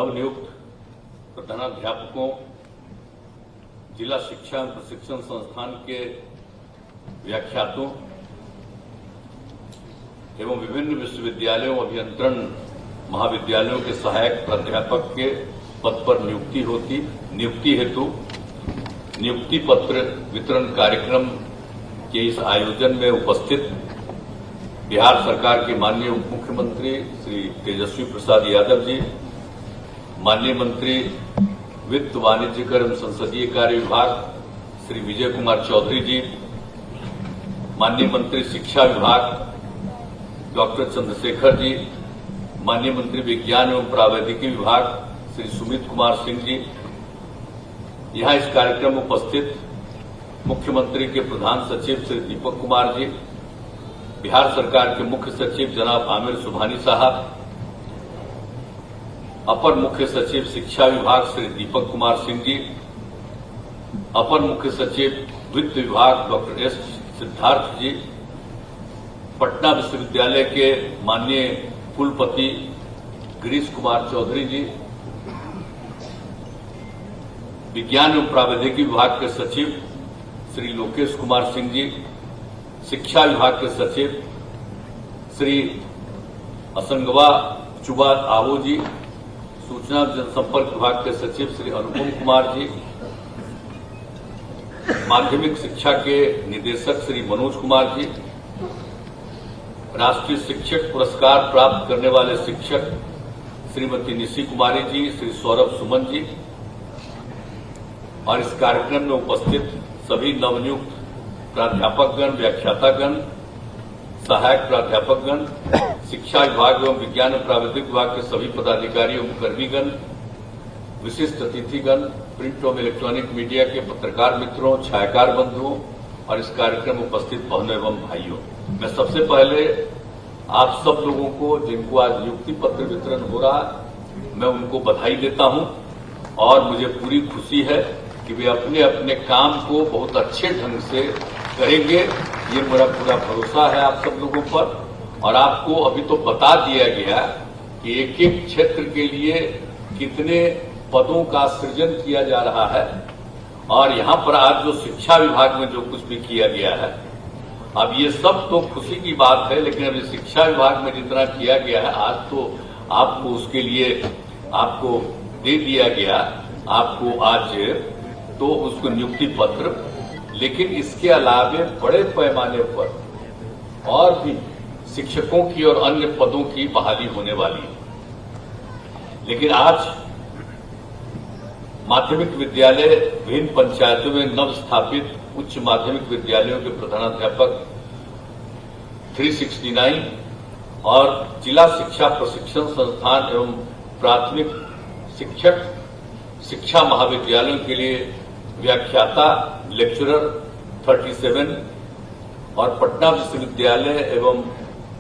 नवनियुक्त प्रधानाध्यापकों, जिला शिक्षा एवं प्रशिक्षण संस्थान के व्याख्यातों एवं विभिन्न विश्वविद्यालयों अभियंत्रण महाविद्यालयों के सहायक प्राध्यापक के पद पर नियुक्ति हेतु नियुक्ति पत्र वितरण कार्यक्रम के इस आयोजन में उपस्थित बिहार सरकार के माननीय उप मुख्यमंत्री श्री तेजस्वी प्रसाद यादव जी, माननीय मंत्री वित्त वाणिज्य कर एवं संसदीय कार्य विभाग श्री विजय कुमार चौधरी जी, माननीय मंत्री शिक्षा विभाग डॉक्टर चंद्रशेखर जी, माननीय मंत्री विज्ञान एवं प्रावैधिकी विभाग श्री सुमित कुमार सिंह जी, यहां इस कार्यक्रम में उपस्थित मुख्यमंत्री के प्रधान सचिव श्री दीपक कुमार जी, बिहार सरकार के मुख्य सचिव जनाब आमिर सुबहानी साहब, अपर मुख्य सचिव शिक्षा विभाग श्री दीपक कुमार सिंह जी, अपर मुख्य सचिव वित्त विभाग डॉक्टर एस सिद्धार्थ जी, पटना विश्वविद्यालय के माननीय कुलपति गिरीश कुमार चौधरी जी, विज्ञान एवं प्रावैधिकी विभाग के सचिव श्री लोकेश कुमार सिंह जी, शिक्षा विभाग के सचिव श्री असंगवा चुबा आवो जी, सूचना जनसंपर्क विभाग के सचिव श्री अनुपम कुमार जी, माध्यमिक शिक्षा के निदेशक श्री मनोज कुमार जी, राष्ट्रीय शिक्षक पुरस्कार प्राप्त करने वाले शिक्षक श्रीमती निशी कुमारी जी, श्री सौरभ सुमन जी और इस कार्यक्रम में उपस्थित सभी नवनियुक्त प्राध्यापकगण, व्याख्यातागण, सहायक प्राध्यापकगण, शिक्षा विभाग एवं विज्ञान एवं प्राविधिक विभाग के सभी पदाधिकारी एवं कर्मीगण, विशिष्ट अतिथिगण, प्रिंट एवं इलेक्ट्रॉनिक मीडिया के पत्रकार मित्रों, छायाकार बंधुओं और इस कार्यक्रम में उपस्थित बहनों एवं भाइयों, मैं सबसे पहले आप सब लोगों को जिनको आज नियुक्ति पत्र वितरण हो रहा है, मैं उनको बधाई देता हूं और मुझे पूरी खुशी है कि वे अपने अपने काम को बहुत अच्छे ढंग से करेंगे। ये मेरा पूरा भरोसा है आप सब लोगों पर। और आपको अभी तो बता दिया गया कि एक एक क्षेत्र के लिए कितने पदों का सृजन किया जा रहा है और यहां पर आज जो शिक्षा विभाग में जो कुछ भी किया गया है, अब ये सब तो खुशी की बात है, लेकिन अभी शिक्षा विभाग में जितना किया गया है आज तो आपको उसके लिए आपको दे दिया गया, आपको आज तो उसको नियुक्ति पत्र, लेकिन इसके अलावे बड़े पैमाने पर और भी शिक्षकों की और अन्य पदों की बहाली होने वाली है। लेकिन आज माध्यमिक विद्यालय विभिन्न पंचायतों में नव स्थापित उच्च माध्यमिक विद्यालयों के प्रधानाध्यापक 369 और जिला शिक्षा प्रशिक्षण संस्थान एवं प्राथमिक शिक्षक शिक्षा महाविद्यालयों के लिए व्याख्याता लेक्चरर 37 और पटना विश्वविद्यालय एवं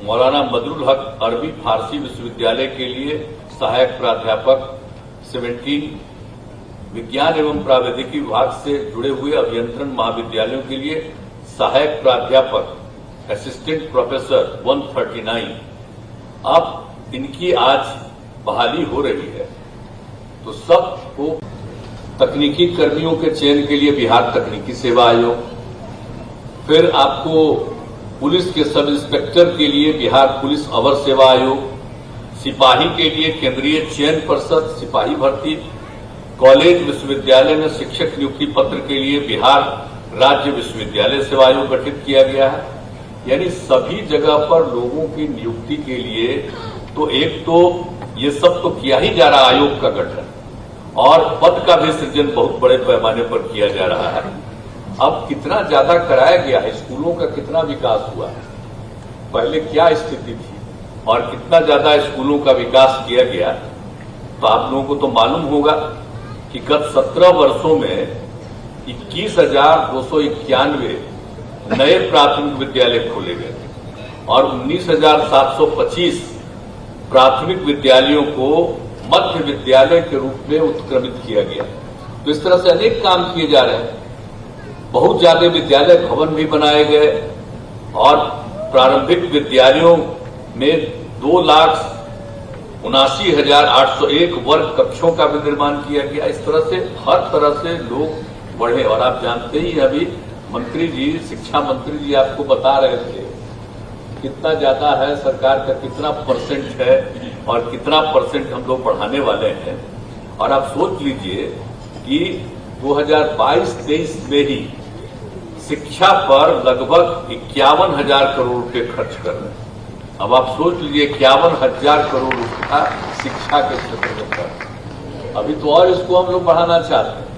मौलाना मदरुल हक अरबी फारसी विश्वविद्यालय के लिए सहायक प्राध्यापक 17, विज्ञान एवं प्रावैधिकी विभाग से जुड़े हुए अभियंत्रण महाविद्यालयों के लिए सहायक प्राध्यापक असिस्टेंट प्रोफेसर 139, अब इनकी आज बहाली हो रही है। तो सबको तकनीकी कर्मियों के चयन के लिए बिहार तकनीकी सेवा आयोग, फिर आपको पुलिस के सब इंस्पेक्टर के लिए बिहार पुलिस अवर सेवा आयोग, सिपाही के लिए केंद्रीय चयन परिषद सिपाही भर्ती, कॉलेज विश्वविद्यालय में शिक्षक नियुक्ति पत्र के लिए बिहार राज्य विश्वविद्यालय सेवा आयोग गठित किया गया है। यानी सभी जगह पर लोगों की नियुक्ति के लिए तो एक तो ये सब तो किया ही जा रहा आयोग का गठन और पद का भी सृजन बहुत बड़े पैमाने पर किया जा रहा है। अब कितना ज्यादा कराया गया है, स्कूलों का कितना विकास हुआ है, पहले क्या स्थिति थी और कितना ज्यादा स्कूलों का विकास किया गया, तो आप लोगों को तो मालूम होगा कि गत 17 वर्षों में 21,291 नए प्राथमिक विद्यालय खोले गए और 19,725 प्राथमिक विद्यालयों को मध्य विद्यालय के रूप में उत्क्रमित किया गया। तो इस तरह से अनेक काम किए जा रहे हैं। बहुत ज्यादा विद्यालय भवन भी बनाए गए और प्रारंभिक विद्यालयों में 79,801 वर्ग कक्षों का भी निर्माण किया गया। इस तरह से हर तरह से लोग बढ़े। और आप जानते ही अभी मंत्री जी, शिक्षा मंत्री जी आपको बता रहे थे कितना ज्यादा है, सरकार का कितना परसेंट है और कितना परसेंट हम लोग बढ़ाने वाले हैं। और आप सोच लीजिए कि 2022-23 में ही शिक्षा पर लगभग 51,000 करोड़ रुपए खर्च कर रहे हैं। अब आप सोच लीजिए 51,000 करोड़ रुपया शिक्षा के क्षेत्र में खर्च। अभी तो और इसको हम लोग बढ़ाना चाहते हैं।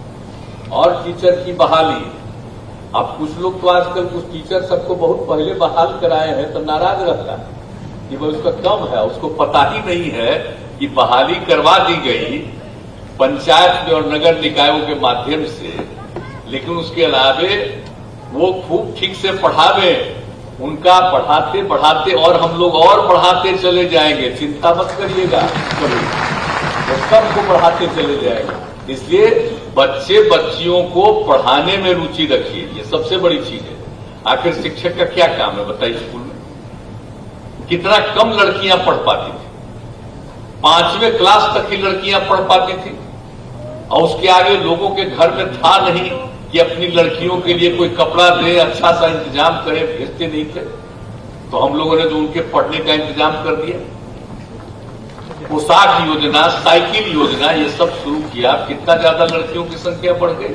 और टीचर की बहाली, अब कुछ लोग तो आजकल कुछ टीचर सबको बहुत पहले बहाल कराए हैं तो नाराज रहता है कि वो उसका कम है। उसको पता ही नहीं है कि बहाली करवा दी गई पंचायत में और नगर निकायों के माध्यम से, लेकिन उसके अलावे वो खूब ठीक से पढ़ावे। उनका बढ़ाते बढ़ाते और हम लोग और बढ़ाते चले जाएंगे, चिंता मत करिएगा, वो सबको बढ़ाते चले जाएंगे। इसलिए बच्चे बच्चियों को पढ़ाने में रुचि रखिए, ये सबसे बड़ी चीज है। आखिर शिक्षक का क्या काम है बताइए? स्कूल में कितना कम लड़कियां पढ़ पाती थी, 5वीं क्लास तक की लड़कियां पढ़ पाती थी और उसके आगे लोगों के घर में था नहीं कि अपनी लड़कियों के लिए कोई कपड़ा दे, अच्छा सा इंतजाम करे, भेजते नहीं थे। तो हम लोगों ने तो उनके पढ़ने का इंतजाम कर दिया। पोशाक योजना, साइकिल योजना, ये सब शुरू किया। कितना ज्यादा लड़कियों की संख्या बढ़ गई।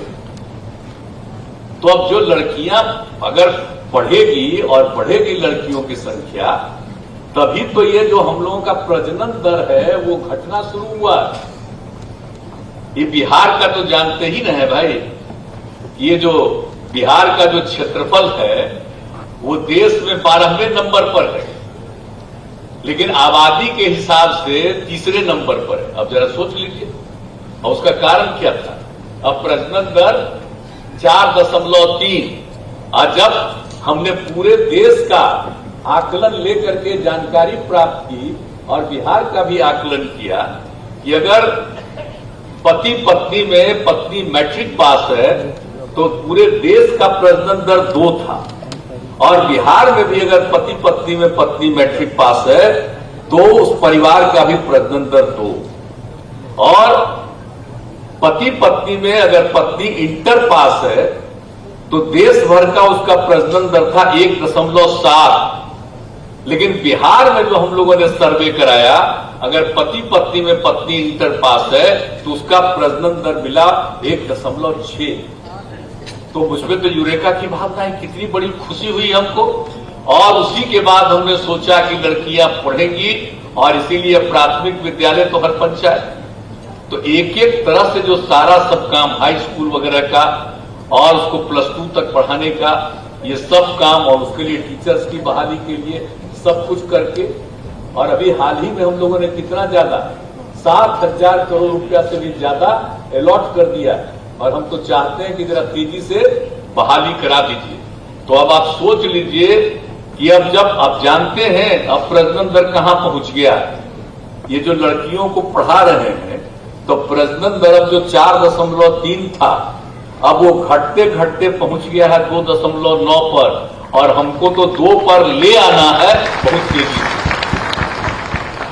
तो अब जो लड़कियां अगर पढ़ेगी और बढ़ेगी लड़कियों की संख्या, तभी तो ये जो हम लोगों का प्रजनन दर है वो घटना शुरू हुआ। ये बिहार का तो जानते ही ना है भाई, ये जो बिहार का जो क्षेत्रफल है वो देश में 12वें नंबर पर है, लेकिन आबादी के हिसाब से 3रे नंबर पर है। अब जरा सोच लीजिए, और उसका कारण क्या था? अब प्रजनन दर 4.3। और जब हमने पूरे देश का आकलन लेकर के जानकारी प्राप्त की और बिहार का भी आकलन किया कि अगर पति पत्नी में पत्नी मैट्रिक पास है तो पूरे देश का प्रजनन दर 2 था, और बिहार में भी अगर पति पत्नी में पत्नी मैट्रिक पास है तो उस परिवार का भी प्रजनन दर 2, और पति पत्नी में अगर पत्नी इंटर पास है तो देश भर का उसका प्रजनन दर था 1.7। लेकिन बिहार में जो हम लोगों ने सर्वे कराया, अगर पति पत्नी में पत्नी इंटर पास है तो उसका प्रजनन दर मिला 1.6। तो मुझमें तो यूरेका की भावना है, कितनी बड़ी खुशी हुई हमको। और उसी के बाद हमने सोचा कि लड़कियां पढ़ेंगी, और इसीलिए प्राथमिक विद्यालय तो हर पंचायत, तो एक एक तरह से जो सारा सब काम हाई स्कूल वगैरह का और उसको +2 तक पढ़ाने का, ये सब काम, और उसके लिए टीचर्स की बहाली के लिए सब कुछ करके, और अभी हाल ही में हम लोगों ने कितना ज्यादा 7,000 करोड़ रुपया से भी ज्यादा अलॉट कर दिया, और हम तो चाहते हैं कि जरा तेजी से बहाली करा दीजिए। तो अब आप सोच लीजिए कि अब जब आप जानते हैं अब प्रजनन दर कहां पहुंच गया, ये जो लड़कियों को पढ़ा रहे हैं तो प्रजनन दर अब जो 4.3 था, अब वो घटते घटते पहुंच गया है 2.9 पर, और हमको तो 2 पर ले आना है बहुत तेजी से।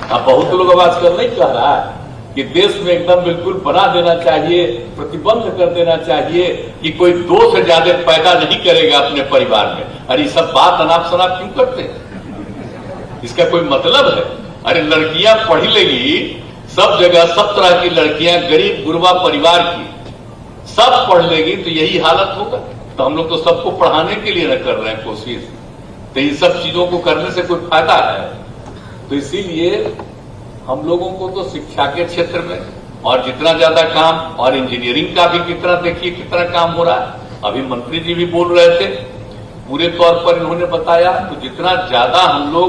अब बहुत लोग अब आजकल नहीं कह रहा है कि देश में एकदम बिल्कुल बना देना चाहिए, प्रतिबंध कर देना चाहिए कि कोई 2 से ज्यादा पैदा नहीं करेगा अपने परिवार में। अरे ये सब बात अनाप शनाप क्यों करते हैं? इसका कोई मतलब है? अरे लड़कियां पढ़ी लेगी सब जगह, सब तरह की लड़कियां, गरीब गुरबा परिवार की सब पढ़ लेगी तो यही हालत होगा। तो हम लोग तो सबको पढ़ाने के लिए न कर रहे हैं कोशिश, तो इन सब चीजों को करने से कोई फायदा है? तो इसीलिए हम लोगों को तो शिक्षा के क्षेत्र में और जितना ज्यादा काम, और इंजीनियरिंग का भी कितना, देखिए कितना काम हो रहा है। अभी मंत्री जी भी बोल रहे थे, पूरे तौर पर इन्होंने बताया, तो जितना ज्यादा हम लोग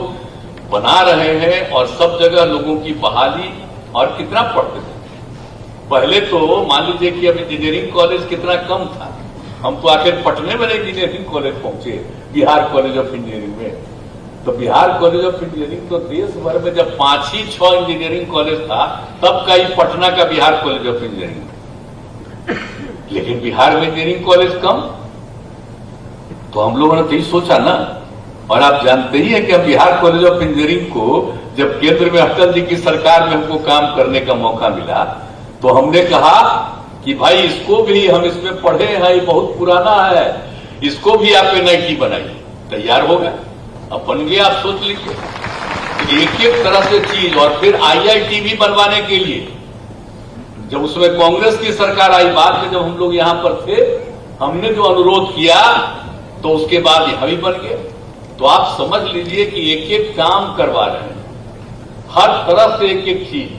बना रहे हैं और सब जगह लोगों की बहाली, और कितना पढ़ते थे पहले तो मान लीजिए कि अब इंजीनियरिंग कॉलेज कितना कम था। हम तो आखिर पटने में इंजीनियरिंग कॉलेज पहुंचे, बिहार कॉलेज ऑफ इंजीनियरिंग में। तो बिहार कॉलेज ऑफ इंजीनियरिंग तो देश भर में जब 5 ही 6 इंजीनियरिंग कॉलेज था, तब का ही पटना का बिहार कॉलेज ऑफ इंजीनियरिंग। लेकिन बिहार में इंजीनियरिंग कॉलेज कम, तो हम लोगों ने तो यही सोचा ना और आप जानते ही हैं कि हम बिहार कॉलेज ऑफ इंजीनियरिंग को जब केंद्र में अटल जी की सरकार में हमको काम करने का मौका मिला तो हमने कहा कि भाई इसको भी हम इसमें पढ़े हैं, ये बहुत पुराना है, इसको भी आप एनआईटी बनाइए। तैयार हो गया, अब बन गया। आप सोच लीजिए एक एक तरह से चीज। और फिर आईआईटी भी बनवाने के लिए जब उसमें कांग्रेस की सरकार आई, बाद में जब हम लोग यहां पर थे, हमने जो अनुरोध किया तो उसके बाद यहां भी बन गया। तो आप समझ लीजिए कि एक एक काम करवा रहे हैं, हर तरह से एक एक चीज।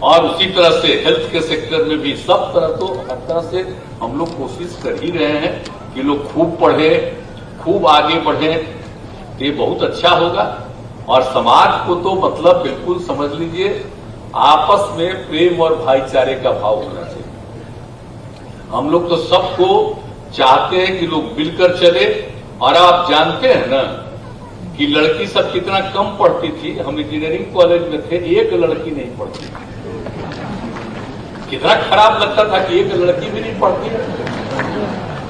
और उसी तरह से हेल्थ के सेक्टर में भी सब तरह, तो हर तरह से हम लोग कोशिश कर ही रहे हैं कि लोग खूब पढ़े, खूब आगे बढ़े। ये बहुत अच्छा होगा। और समाज को तो मतलब बिल्कुल समझ लीजिए आपस में प्रेम और भाईचारे का भाव होना चाहिए। हम लोग तो सबको चाहते हैं कि लोग मिलकर चले। और आप जानते हैं ना कि लड़की सब कितना कम पढ़ती थी। हम इंजीनियरिंग कॉलेज में थे, एक लड़की नहीं पढ़ती। कितना खराब लगता था कि एक लड़की भी नहीं पढ़ती।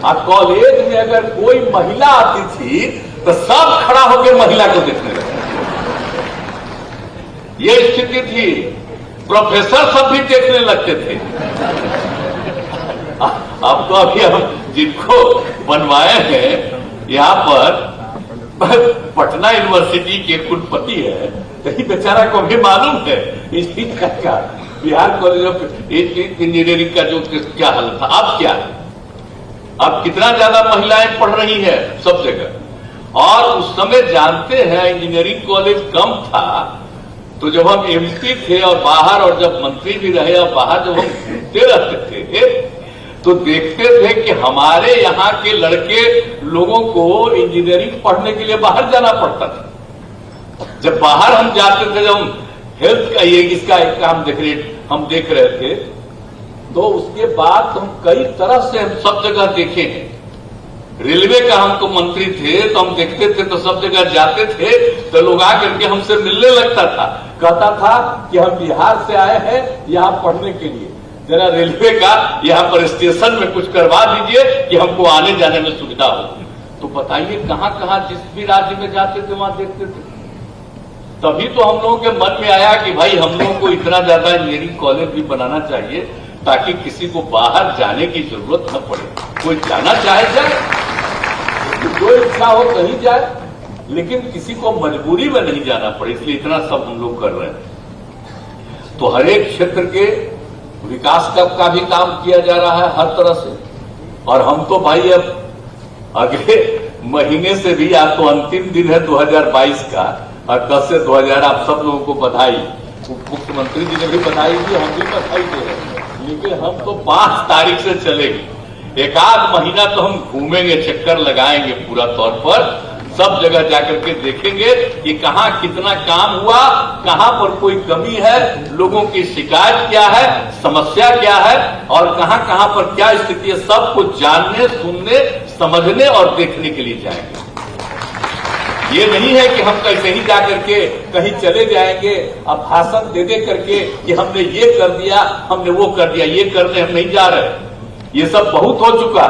और कॉलेज में अगर कोई महिला आती थी तो सब खड़ा होकर महिला को देखने लगे। ये स्थिति थी। प्रोफेसर सब भी देखने लगते थे। अब तो अभी हम जिनको बनवाए हैं यहां पर पटना यूनिवर्सिटी के कुलपति है, तो ये बेचारा को भी मालूम है इस चीज का बिहार कॉलेज ऑफ इंजीनियरिंग का जो क्या हाल था। अब क्या है, अब कितना ज्यादा महिलाएं पढ़ रही है सब जगह। और उस समय जानते हैं इंजीनियरिंग कॉलेज कम था, तो जब हम एमपी थे और बाहर, और जब मंत्री भी रहे और बाहर जब हम घूमते रहते थे तो देखते थे कि हमारे यहाँ के लड़के लोगों को इंजीनियरिंग पढ़ने के लिए बाहर जाना पड़ता था। जब बाहर हम जाते थे, जब हम हेल्थ का ये इसका एक काम हम देख रहे थे, तो उसके बाद हम कई तरह से हम सब जगह देखे हैं। रेलवे का हम तो मंत्री थे, तो हम देखते थे तो सब जगह जाते थे तो लोग आकर के हमसे मिलने लगता था, कहता था कि हम बिहार से आए हैं यहाँ पढ़ने के लिए, जरा रेलवे का यहाँ पर स्टेशन में कुछ करवा दीजिए कि हमको आने जाने में सुविधा हो। तो बताइए कहां कहां जिस भी राज्य में जाते थे वहां देखते थे। तभी तो हम लोगों के मन में आया कि भाई हम लोगों को इतना ज्यादा इंजीनियरिंग कॉलेज भी बनाना चाहिए ताकि किसी को बाहर जाने की जरूरत न पड़े। कोई जाना चाहे जाए, जो इच्छा हो कहीं जाए, लेकिन किसी को मजबूरी में नहीं जाना पड़े। इसलिए इतना सब हम लोग कर रहे हैं। तो हर एक क्षेत्र के विकास का भी काम किया जा रहा है हर तरह से। और हम तो भाई अब अगले महीने से भी, आज तो अंतिम दिन है 2022 का, और 10 से 2000 आप सब लोगों को बधाई। मुख्यमंत्री जी ने भी बधाई दी, हम भी बधाई दे रहे हैं। लेकिन हम तो 5 तारीख से चलेंगे। एक आध महीना तो हम घूमेंगे, चक्कर लगाएंगे पूरा तौर पर, सब जगह जाकर के देखेंगे कि कहाँ कितना काम हुआ, कहाँ पर कोई कमी है, लोगों की शिकायत क्या है, समस्या क्या है, और कहाँ कहाँ पर क्या स्थिति है, सब कुछ जानने, सुनने, समझने और देखने के लिए जाएंगे। ये नहीं है कि हम कैसे ही जाकर के कहीं चले जाएंगे अब भाषण दे दे करके कि हमने ये कर दिया, हमने वो कर दिया। ये करने हम नहीं जा रहे, ये सब बहुत हो चुका।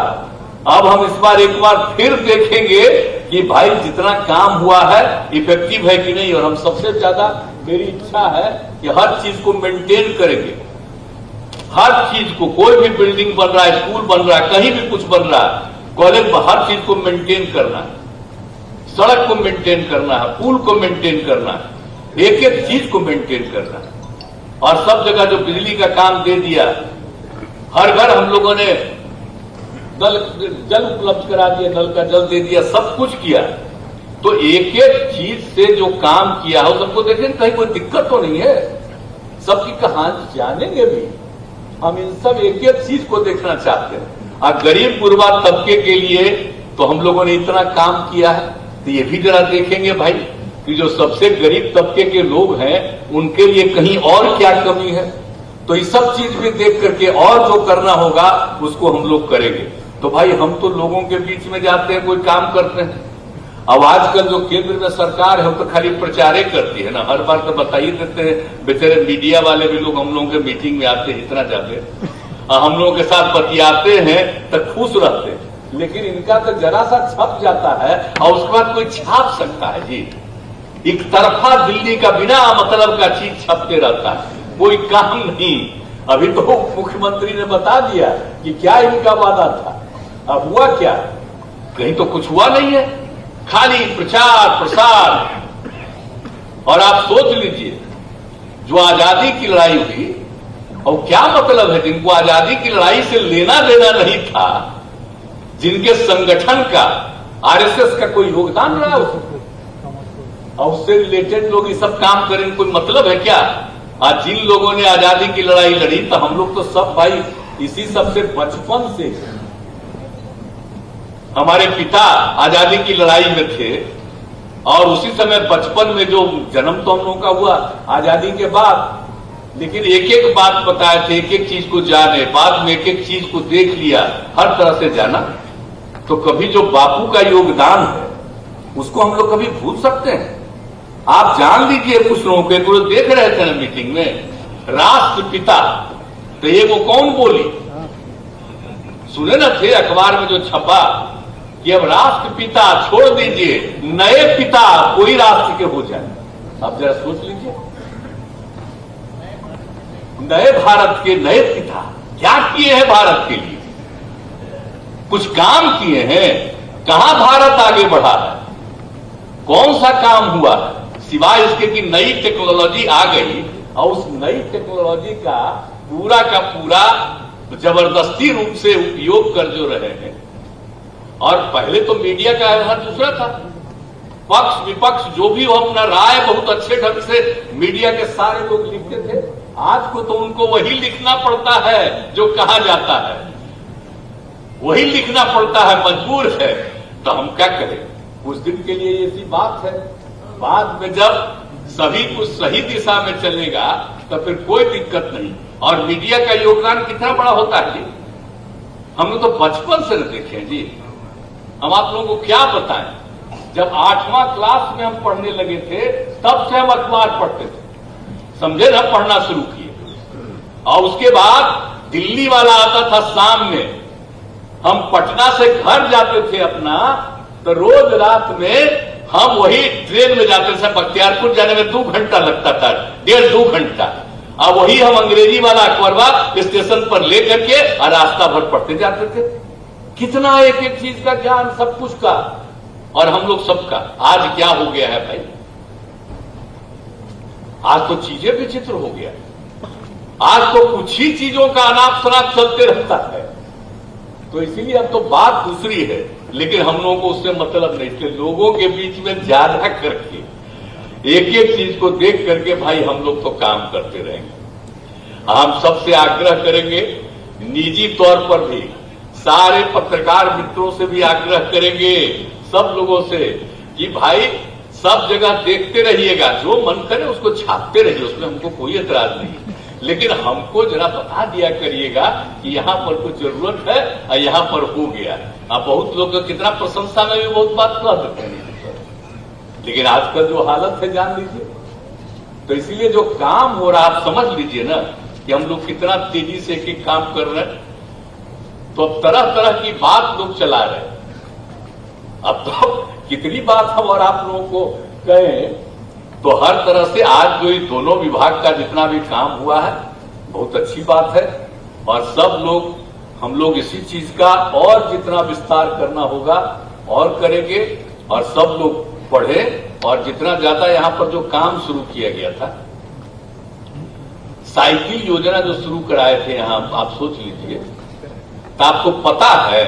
अब हम इस बार एक बार फिर देखेंगे कि भाई जितना काम हुआ है इफेक्टिव है कि नहीं। और हम सबसे ज्यादा, मेरी इच्छा है कि हर चीज को मेंटेन करेंगे। हर चीज को, कोई भी बिल्डिंग बन रहा है, स्कूल बन रहा है, कहीं भी कुछ बन रहा है, कॉलेज में हर चीज को मेंटेन करना है। सड़क को मेंटेन करना है, पुल को मेंटेन करना है, एक एक चीज को मेंटेन करना है। और सब जगह जो बिजली का काम दे दिया, हर घर हम लोगों ने जल उपलब्ध करा दिया, नल का जल दे दिया, सब कुछ किया। तो एक एक चीज से जो काम किया हो सबको देखें, कहीं कोई दिक्कत तो नहीं है। सबकी कहानी जानेंगे भी, हम इन सब एक एक चीज को देखना चाहते हैं। और गरीब गुरबा तबके के लिए तो हम लोगों ने इतना काम किया है, तो ये भी जरा देखेंगे भाई कि जो सबसे गरीब तबके के लोग हैं उनके लिए कहीं और क्या कमी है। तो ये सब चीज भी देख करके और जो करना होगा उसको हम लोग करेंगे। तो भाई हम तो लोगों के बीच में जाते हैं, कोई काम करते हैं। अब आजकल जो केंद्र में सरकार है वो तो खाली प्रचार करती है ना, हर बार तो बता ही देते हैं। बेचारे मीडिया वाले भी लोग हम लोगों के मीटिंग में आते हैं, इतना जाते हैं, हम लोगों के साथ बतियाते हैं तो खुश रहते हैं। लेकिन इनका तो जरा सा छप जाता है और उसके बाद कोई छाप सकता है जी। एक तरफा दिल्ली का बिना मतलब का चीज छपते रहता है, कोई काम नहीं। अभी तो मुख्यमंत्री ने बता दिया कि क्या इनका वादा था, अब हुआ क्या? कहीं तो कुछ हुआ नहीं है, खाली प्रचार प्रसार। और आप सोच लीजिए, जो आजादी की लड़ाई हुई, और क्या मतलब है जिनको आजादी की लड़ाई से लेना देना नहीं था, जिनके संगठन का आरएसएस का कोई योगदान रहा उसको, और उससे रिलेटेड लोग ये सब काम करें, कोई मतलब है क्या? आज जिन लोगों ने आजादी की लड़ाई लड़ी, तो हम लोग तो सब भाई इसी सबसे बचपन से, हमारे पिता आजादी की लड़ाई में थे और उसी समय बचपन में जो जन्म तो हम लोगों का हुआ आजादी के बाद, लेकिन एक एक बात बताए थे, एक एक चीज को जाने, बाद में एक एक चीज को देख लिया, हर तरह से जाना। तो कभी जो बापू का योगदान है उसको हम लोग कभी भूल सकते हैं? आप जान लीजिए, कुछ लोगों के जो देख रहे थे ना मीटिंग में, राष्ट्रपिता, तो ये वो कौन बोली? सुने ना थे अखबार में जो छपा कि अब राष्ट्रपिता छोड़ दीजिए, नए पिता कोई राष्ट्र के हो जाए। अब जरा सोच लीजिए, नए भारत के नए पिता क्या किए हैं भारत के लिए? कुछ काम किए हैं? कहां भारत आगे बढ़ा है? कौन सा काम हुआ है सिवाय इसके कि नई टेक्नोलॉजी आ गई और उस नई टेक्नोलॉजी का पूरा जबरदस्ती रूप से उपयोग कर जो रहे हैं। और पहले तो मीडिया का व्यवहार दूसरा था, पक्ष विपक्ष जो भी हो अपना राय बहुत अच्छे ढंग से मीडिया के सारे लोग लिखते थे। आज को तो उनको वही लिखना पड़ता है जो कहा जाता है, वही लिखना पड़ता है, मजबूर है। तो हम क्या करें? कुछ दिन के लिए ऐसी बात है, बाद में जब सभी कुछ सही दिशा में चलेगा तो फिर कोई दिक्कत नहीं। और मीडिया का योगदान कितना बड़ा होता है जी, हम लोग तो बचपन से न देखे जी। हम आप लोगों को क्या बताएं, जब 8वां क्लास में हम पढ़ने लगे थे तब से हम अखबार पढ़ते थे, समझे ना, पढ़ना शुरू किए। और उसके बाद दिल्ली वाला आता था शाम में, हम पटना से घर जाते थे अपना, तो रोज रात में हम वही ट्रेन में जाते थे। बख्तियारपुर जाने में 2 घंटा लगता था, 1.5-2 घंटा। अब वही हम अंग्रेजी वाला अखबार स्टेशन पर लेकर के और रास्ता भर पढ़ते जाते थे। कितना एक एक चीज का ज्ञान, सब कुछ का, और हम लोग सबका। आज क्या हो गया है भाई? आज तो चीजें विचित्र हो गया। आज तो कुछ ही चीजों का अनाप शनाप चलते रहता है। तो इसीलिए अब तो बात दूसरी है, लेकिन हम लोगों को उससे मतलब नहीं। इसलिए लोगों के बीच में ज्यादा करके एक एक चीज को देख करके भाई हम लोग तो काम करते रहेंगे। हम सबसे आग्रह करेंगे, निजी तौर पर भी सारे पत्रकार मित्रों से भी आग्रह करेंगे, सब लोगों से, कि भाई सब जगह देखते रहिएगा, जो मन करे उसको छापते रहिए, उसमें हमको कोई एतराज नहीं। लेकिन हमको जरा बता दिया करिएगा कि यहां पर कुछ जरूरत है और यहां पर हो गया। अब बहुत लोग कितना प्रशंसा में भी बहुत बात कह देते हैं, लेकिन आजकल जो हालत है जान लीजिए। तो इसीलिए जो काम हो रहा, आप समझ लीजिए ना कि हम लोग कितना तेजी से एक एक काम कर रहे हैं। तो अब तरह तरह की बात लोग चला रहे हैं। अब तो कितनी बात हम और आप लोगों को कहें, तो हर तरह से आज जो ये दोनों विभाग का जितना भी काम हुआ है बहुत अच्छी बात है। और सब लोग, हम लोग इसी चीज का और जितना विस्तार करना होगा और करेंगे, और सब लोग पढ़े। और जितना ज्यादा यहां पर जो काम शुरू किया गया था, साइकिल योजना जो शुरू कराए थे यहां, आप सोच लीजिए। तो आपको पता है,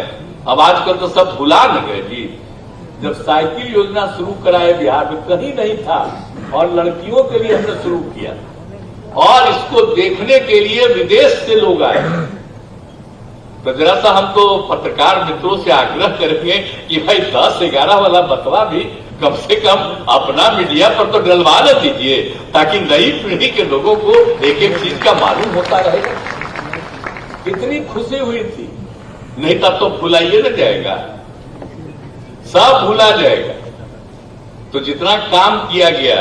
अब आजकल तो सब भुला न गए जी, जब साइकिल योजना शुरू कराए बिहार में कहीं नहीं था, और लड़कियों के लिए हमने शुरू किया, और इसको देखने के लिए विदेश से लोग आए। तो जरा सा हम तो पत्रकार मित्रों से आग्रह करेंगे कि भाई 10-11 वाला बतवा भी कम से कम अपना मीडिया पर तो डलवा न दीजिए, ताकि नई पीढ़ी के लोगों को एक एक चीज का मालूम होता रहेगा। कितनी खुशी हुई थी, नहीं तब तो भुलाइए न जाएगा, सब भूला जाएगा। तो जितना काम किया गया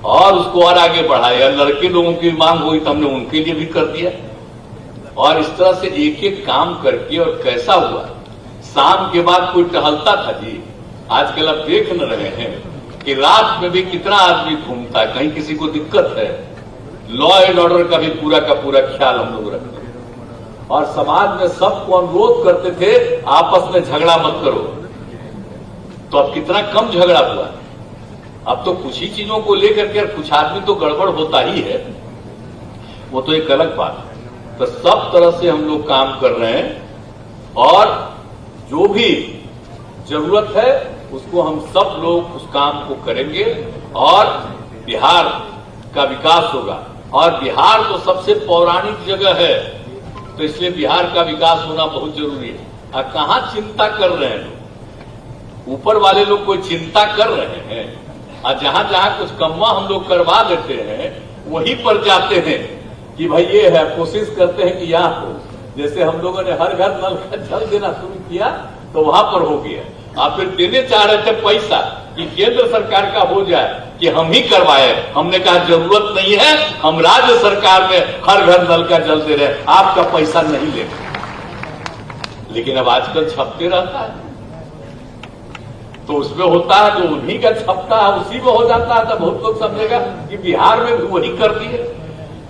और उसको और आगे बढ़ाया, लड़के लोगों की मांग हुई तो हमने उनके लिए भी कर दिया। और इस तरह से एक एक काम करके, और कैसा हुआ, शाम के बाद कोई टहलता था जी? आजकल आप देख न रहे हैं कि रात में भी कितना आदमी घूमता है, कहीं किसी को दिक्कत है। लॉ एंड ऑर्डर का भी पूरा का पूरा ख्याल हम लोग रखते हैं और समाज में सबको अनुरोध करते थे आपस में झगड़ा मत करो। तो अब कितना कम झगड़ा हुआ। अब तो कुछ ही चीजों को लेकर के कुछ आदमी तो गड़बड़ होता ही है, वो तो एक अलग बात है। तो सब तरह से हम लोग काम कर रहे हैं और जो भी जरूरत है उसको हम सब लोग उस काम को करेंगे और बिहार का विकास होगा। और बिहार तो सबसे पौराणिक जगह है, तो इसलिए बिहार का विकास होना बहुत जरूरी है। और कहां चिंता कर रहे हैं लोग, ऊपर वाले लोग कोई चिंता कर रहे हैं और जहां जहां कुछ कम्मा हम लोग करवा देते हैं वहीं पर जाते हैं कि भाई ये है, कोशिश करते हैं कि यहां हो। जैसे हम लोगों ने हर घर नल का जल देना शुरू किया तो वहां पर हो गया। आप फिर देने चाह रहे थे पैसा कि केंद्र सरकार का हो जाए कि हम ही करवाए। हमने कहा जरूरत नहीं है, हम राज्य सरकार में हर घर नल का जल दे रहे, आपका पैसा नहीं ले। लेकिन अब आजकल छपते रहता है तो उसमें होता है जो उन्हीं का छपता है उसी में हो जाता है। तो बहुत लोग समझेगा कि बिहार में भी वही कर दिए।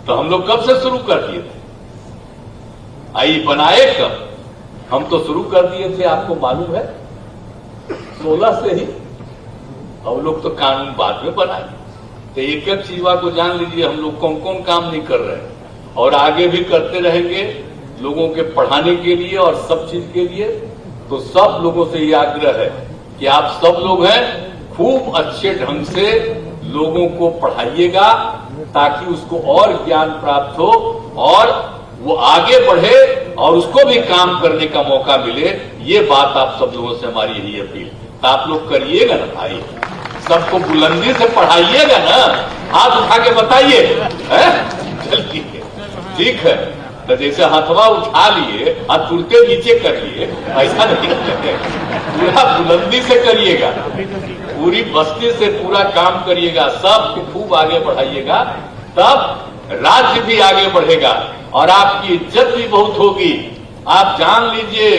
तो हम लोग कब से शुरू कर दिए थे? आई बनाए कब? हम तो शुरू कर दिए थे, आपको मालूम है, 16 से ही। अब लोग तो कानून बाद में बनाए। तो एक एक चीज को जान लीजिए हम लोग कौन कौन काम नहीं कर रहे हैं और आगे भी करते रहेंगे लोगों के पढ़ाने के लिए और सब चीज के लिए। तो सब लोगों से ये आग्रह है कि आप सब लोग हैं खूब अच्छे ढंग से लोगों को पढ़ाइएगा ताकि उसको और ज्ञान प्राप्त हो और वो आगे बढ़े और उसको भी काम करने का मौका मिले। ये बात आप सब लोगों से हमारी यही अपील। तो आप लोग करिएगा ना भाई, सबको बुलंदी से पढ़ाइएगा ना, हाथ उठा के बताइए। चलिए ठीक है, तो जैसे हथवा उठा लिए और तुरते नीचे कर लिए, ऐसा नहीं करते, पूरा बुलंदी से करिएगा, पूरी बस्ती से पूरा काम करिएगा, सबको खूब आगे बढ़ाइएगा, तब राज्य भी आगे बढ़ेगा और आपकी इज्जत भी बहुत होगी। आप जान लीजिए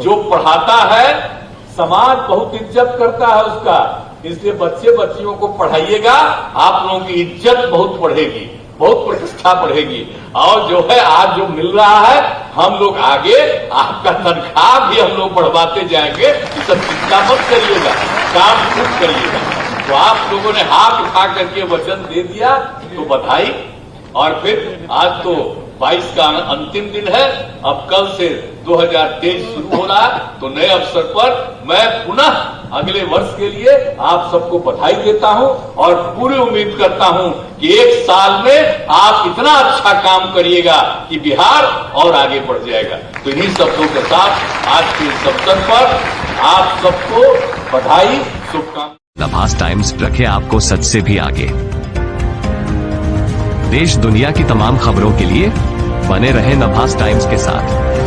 जो पढ़ाता है समाज बहुत इज्जत करता है उसका, इसलिए बच्चे बच्चियों को पढ़ाइएगा, आप लोगों की इज्जत बहुत बढ़ेगी, बहुत प्रतिष्ठा बढ़ेगी। और जो है आज जो मिल रहा है हम लोग आगे आपका तनख्वाह भी हम लोग बढ़वाते जाएंगे। इस सब चिंता मत करिएगा, काम खूब करिएगा। तो आप लोगों ने हाथ उठा करके वचन दे दिया तो बधाई। और फिर आज तो 22 का अंतिम दिन है, अब कल से 2023 शुरू हो रहा है। तो नए अवसर पर मैं पुनः अगले वर्ष के लिए आप सबको बधाई देता हूं और पूरी उम्मीद करता हूं कि एक साल में आप इतना अच्छा काम करिएगा कि बिहार और आगे बढ़ जाएगा। तो इन्हीं शब्दों के साथ आज के इस अवसर पर आप सबको बधाई, शुभकामनाएं। नभास टाइम्स रखे आपको सच से भी आगे। देश दुनिया की तमाम खबरों के लिए बने रहे नभास टाइम्स के साथ।